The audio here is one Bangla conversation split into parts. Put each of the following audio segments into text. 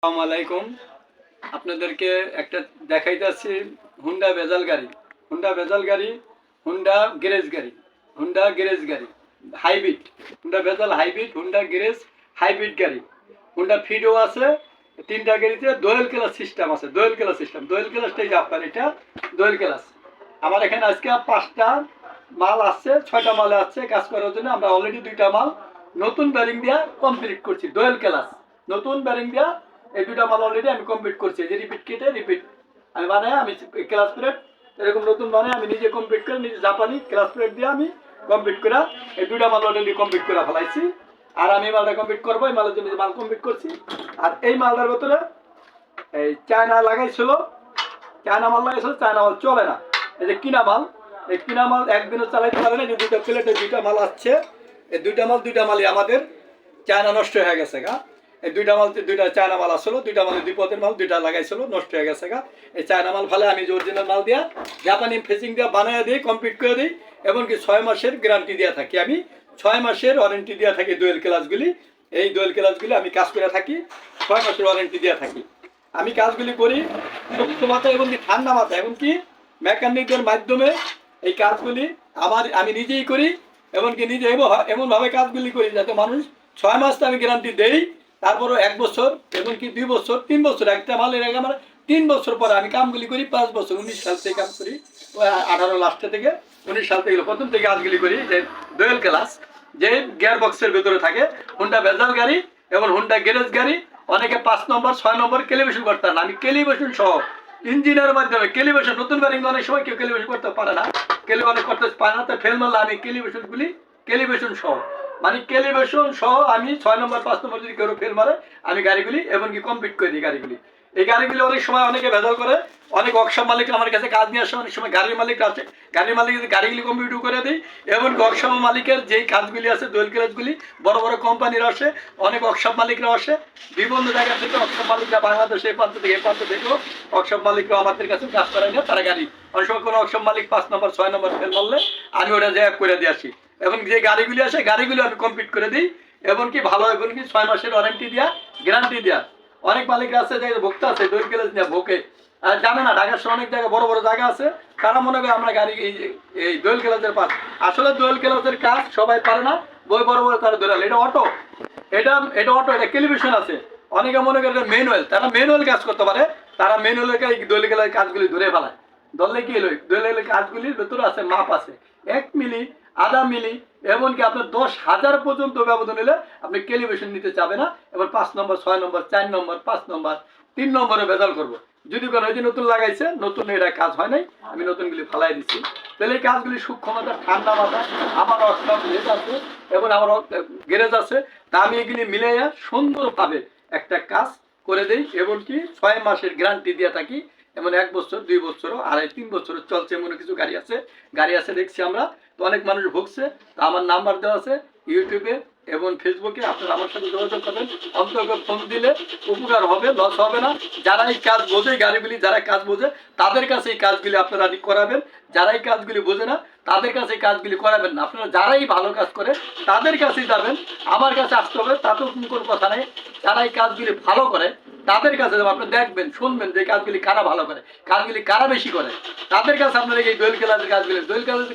আসসালামু আলাইকুম। আপনাদেরকে একটা দেখাইতেছি হুন্ডা ভেজাল গাড়ি। হুন্ডা ভেজাল গাড়ি, হুন্ডা গ্যারেজ গাড়ি, হুন্ডা গ্যারেজ গাড়ি, হাইব্রিড। হুন্ডা ভেজাল হাইব্রিড, হুন্ডা গ্যারেজ হাইব্রিড গাড়ি। হুন্ডা ফিডও আছে। তিনটা গাড়িতে দোয়েল ক্লাস সিস্টেম আছে। দোয়েল ক্লাস সিস্টেম, দোয়েল ক্লাসটাই যে আপনার এটা দোয়েল ক্লাস। আমার এখানে আজকে 5টা মাল আসছে, 6টা মালে আসছে কাজ করার জন্য। আমরা অলরেডি 2টা মাল নতুন ব্যারিং দিয়া কমপ্লিট করছি। দোয়েল ক্লাস নতুন ব্যারিং দিয়া এই 2টা মাল অলরেডি আমি কমপ্লিট করছি। যে রিপিট কেটে রিপিট আমি বানাই, আমি ক্লাস প্লেট এরকম নতুন বানাই আমি নিজে কমপ্লিট করে, নিজে জাপানি ক্লাস প্লেট দিয়ে আমি কমপ্লিট করে এই 2টা মাল অলরেডি কমপ্লিট করে ফেলাইছি। আর আমি মালটা কমপ্লিট করবো, এই মালের জন্য মাল কমপ্লিট করছি। আর এই মালটার ভেতরে এই চায়না লাগাইছিল, চায়না মাল লাগাইছিল, চায়না মাল চলে না। এই যে কিনা মাল, এই কিনা মাল একদিনও চালাইতে পারে না। যে 2টা প্লেটে 2টা মাল আসছে, এই 2টা মালই আমাদের চায়না নষ্ট হয়ে গেছে গা। এই 2টা মাল, 2টা চায়না মাল আসলো, 2টা মাল বিপদের মাল, 2টা লাগাইছিল, নষ্ট হয়ে গেছে গা। এই চায়না মাল ফেলে আমি যে অরিজিনাল মাল দিয়া জাপানি ফেসিং দিয়া বানাইয়া দিই, কমপ্লিট করে দিই। এমনকি 6 মাসের গ্যারান্টি দিয়ে থাকি আমি, 6 মাসের ওয়ারেন্টি দিয়ে থাকি। দোয়েল ক্লাসগুলি, এই দোয়েল ক্লাসগুলি আমি কাজ করে থাকি, 6 মাসের ওয়ারেন্টি দিয়ে থাকি। আমি কাজগুলি করি শক্ত মাথায় এবং ঠান্ডা মাথায়, এমনকি মেকানিকদের মাধ্যমে এই কাজগুলি আমি নিজেই করি। এমনকি নিজে এমনভাবে কাজগুলি করি যাতে মানুষ 6 মাস তো আমি গ্যারান্টি দেই, তারপরও 1 বছর এমনকি 2 বছর 3 বছর, একটা মালের আগে আমার 3 বছর পরে আমি কামগুলি করি। 5 বছর 19 সাল থেকে কাজ করি, 18 লাস্টে থেকে 19 সাল থেকে প্রথম থেকে কাজগুলি করি। যে দোয়েল ক্লাস যে গিয়ার বক্সের ভেতরে থাকে, হুন্ডা ভেজাল গাড়ি এবং হুন্ডা গ্যারেজ গাড়ি। অনেকে 5 নম্বর 6 নম্বর ক্যালিব্রেশন করতে পারে না, আমি ক্যালিব্রেশন সহ ইঞ্জিনের মাধ্যমে ক্যালিব্রেশন, নতুন ব্যারিং অনেক সময় কেউ ক্যালিব্রেশন করতে পারে না, অনেক করতে পারে না, তো ফেল মারলে আমি ক্যালিব্রেশন সহ, মানে ক্যালিব্রেশন সহ আমি 6 নম্বর 5 নম্বর যদি কেউ ফেল মারে আমি গাড়িগুলি এমনকি কমপ্লিট করে দিই। গাড়িগুলি, এই গাড়িগুলি অনেক সময় অনেকে ভেজাল করে, অনেক ওয়ার্কশপ মালিক আমার কাছে কাজ নিয়ে আসে। অনেক সময় গাড়ির মালিক আছে, গাড়ির মালিক গাড়িগুলি কমপ্লিট করে দিই। এবং ওয়ার্কশপ মালিকের যেই কাজগুলি আছে, দোয়েল ক্লাসগুলি বড় বড় কোম্পানির আসে, অনেক ওয়ার্কশপ মালিকরা আসে বিভিন্ন জায়গা থেকে। ওয়ার্কশপ মালিকরা বাংলাদেশে এই প্রান্ত থেকে এই প্রান্ত থেকেও ওয়ার্কশপ মালিকরা আমাদের কাছে কাজ করায় না। তারা গাড়ি অনেক সময় কোনো ওয়ার্কশপ মালিক 5 নম্বর 6 নম্বর ফেল মারলে আমি ওটা জায়গা করে দিয়ে আসি। এবং যে গাড়িগুলি আসে গাড়িগুলি আমি কমপ্লিট করে দিই। এমনকি ভালো, এমনকি 6 মাসের ওয়ারেন্টি দেওয়া, গ্যারান্টি দেওয়া। অনেক মালিক আছে যে ভোক্তা আছে দোয়েল ক্লাস নিয়ে ভোকে, জানে না ঢাকার শহরে অনেক জায়গায় বড় বড় জায়গা আছে, তারা মনে করে আমরা গাড়ি এই দোয়েল ক্লাসের পাস। আসলে দোয়েল ক্লাসের কাজ সবাই পারে না, বই বড় বড় তারা ধরে। এটা অটো, এটা অটো, এটা ক্যালিব্রেশন আছে। অনেকে মনে করে এটা ম্যানুয়াল, তারা ম্যানুয়াল কাজ করতে পারে, তারা ম্যানুয়াল দোয়েল ক্লাসের কাজগুলি ধরে ফেলায়। ধরলে কি হলো, দোয়েল কাজগুলির ভেতরে আছে মাপ আছে, 1 মিলি, আধা মিলি, এমনকি আপনার 10,000 পর্যন্ত ব্যবধান হলে আপনি ক্যালিব্রেশন নিতে চাবে না। এবার 5 নম্বর 6 নম্বর 4 নম্বর 5 নম্বর 3 নম্বরে ভেজাল করবো। যদি কোনো ওই যে নতুন লাগাইছে, নতুন এটা কাজ হয় নাই, আমি নতুনগুলি ফালাই দিচ্ছি। তাহলে এই কাজগুলি সূক্ষ্মতা, ঠান্ডা মাথা, আমার ওয়ার্কশপ আছে এবং আমার গ্যারেজ আছে, তা আমি এগুলি মিলাইয়া সুন্দরভাবে একটা কাজ করে দিই। এমনকি 6 মাসের গ্যারান্টি দিয়ে থাকি। এমন 1 বছর 2 বছরও, 2.5 3 বছরও চলছে। এমন কিছু গাড়ি আছে দেখছি আমরা, তো অনেক মানুষ ভুগছে। তা আমার নাম্বার দেওয়া আছে ইউটিউবে এবং ফেসবুকে, আপনারা আমার সাথে যোগাযোগ করবেন। অন্তত ফোন দিলে উপকার হবে, লস হবে না। যারা এই কাজ বোঝে, গাড়িগুলি যারা কাজ বোঝে তাদের কাছে এই কাজগুলি আপনারা করাবেন। যারা এই কাজগুলি বোঝে না তাদের কাছে এই কাজগুলি করাবেন না। আপনারা যারাই ভালো কাজ করে তাদের কাছেই যাবেন, আমার কাছে আসতে হবে তাতেও কোনো কথা নেই। যারা এই কাজগুলি ভালো করে তাদের কাছে যাবেন, আপনি দেখবেন শুনবেন যে কাজগুলি কারা ভালো করে, কাজগুলি কারা বেশি করে, তাদের কাছে আপনারা এই দোয়েল ক্লাসের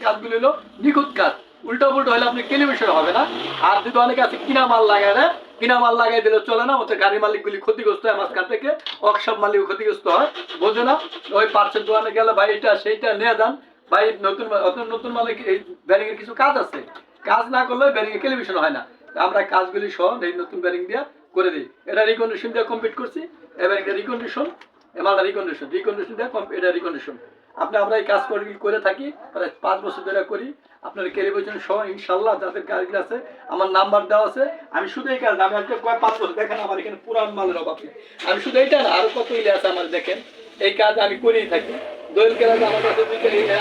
কাজগুলি হলো নিখুঁত কাজ। উল্টো পুল্টো হলে আপনি ক্যালিব্রেশন হবে না। আর যদি অনেকে আছে কিনা মাল লাগায় না, কিনা মাল লাগাই দিলে চলে না, ওতে গাড়ি মালিকগুলি ক্ষতিগ্রস্ত হয় মাঝখান থেকে, ওয়ার্কশপ মালিক ক্ষতিগ্রস্ত হয়, বোঝে না। ওই পার্সের দোকানে গেলে ভাই এটা সেইটা নিয়ে যান, ভাই নতুন মালিক এই ব্যারিং এর কিছু কাজ আছে, কাজ না করলে ব্যারিং এর ক্যালিব্রেশন হয় না। আমরা কাজগুলি সহ এই নতুন ব্যারিং দিয়ে করে দিই। এটা রিকন্ডিশন দিয়ে কমপ্লিট করছি। এবার এটা রিকন্ডিশন, এমালটা রিকন্ডিশন দিয়ে এটা রিকন্ডিশন। আমরা এই কাজ করে থাকি, প্রায় 5 বছর ধরে করি। আপনার ক্যালিব্রেশন সহ ইনশাল্লাহ যাদের কাজগুলো আছে আমার নাম্বার দেওয়া আছে। আমি শুধু এই কাজ, আমি আজকে 5 বছর দেখেন আমার এখানে পুরান মালের অভাব নেই। আমি শুধু এইটা না, আরো কত ইলে আছে আমার, দেখেন এই কাজ আমি করেই থাকি। দোয়েল ক্লাস আমার কাছে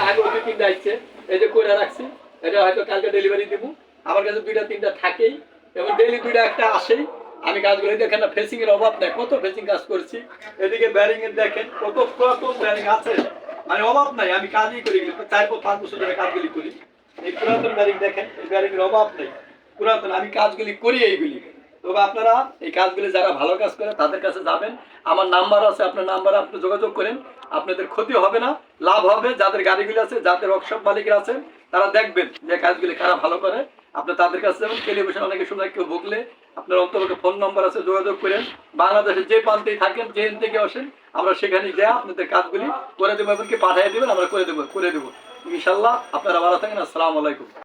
আগে 2-3টা আসছে, এই যে করে রাখছি, এটা হয়তো কালকে ডেলিভারি দিব। আমার কাছে 2-3টা থাকেই এবং ডেইলি 2টা একটা আসেই। আমি কাজগুলো দেখেন না, ফেসিং এর অভাব নাই, কত ফেসিং কাজ করছি। এদিকে ব্যারিং এর দেখেন কত পুরাতন ব্যারিং আছে, মানে অভাব নাই। আমি কাজই করি, 4-5 বছর ধরে কাজগুলি করি। এই পুরাতন ব্যারিং দেখেন, এই ব্যারিং এর অভাব নেই, পুরাতন। আমি কাজগুলি করি এইগুলি, তবে আপনারা এই কাজগুলি যারা ভালো কাজ করে তাদের কাছে যাবেন, আমার নাম্বার আছে, আপনার নাম্বারে আপনি যোগাযোগ করেন, আপনাদের ক্ষতি হবে না, লাভ হবে। যাদের গাড়িগুলি আছে, যাদের ওয়ার্কশপ মালিকরা আছেন, তারা দেখবেন যে কাজগুলি কারা ভালো করে, আপনি তাদের কাছে যাবেন। টেলিভিশন অনেকে সময় কেউ ভুগলে আপনার অন্তর্গত ফোন নম্বর আছে, যোগাযোগ করেন। বাংলাদেশের যে প্রান্তেই থাকেন, যে থেকে আসেন, আমরা সেখানে যা আপনাদের কাজগুলি করে দেবো, এমনকি পাঠিয়ে দেবেন, আমরা করে দেবো ইনশাল্লাহ। আপনারা ভালো থাকেন। আসসালামু আলাইকুম।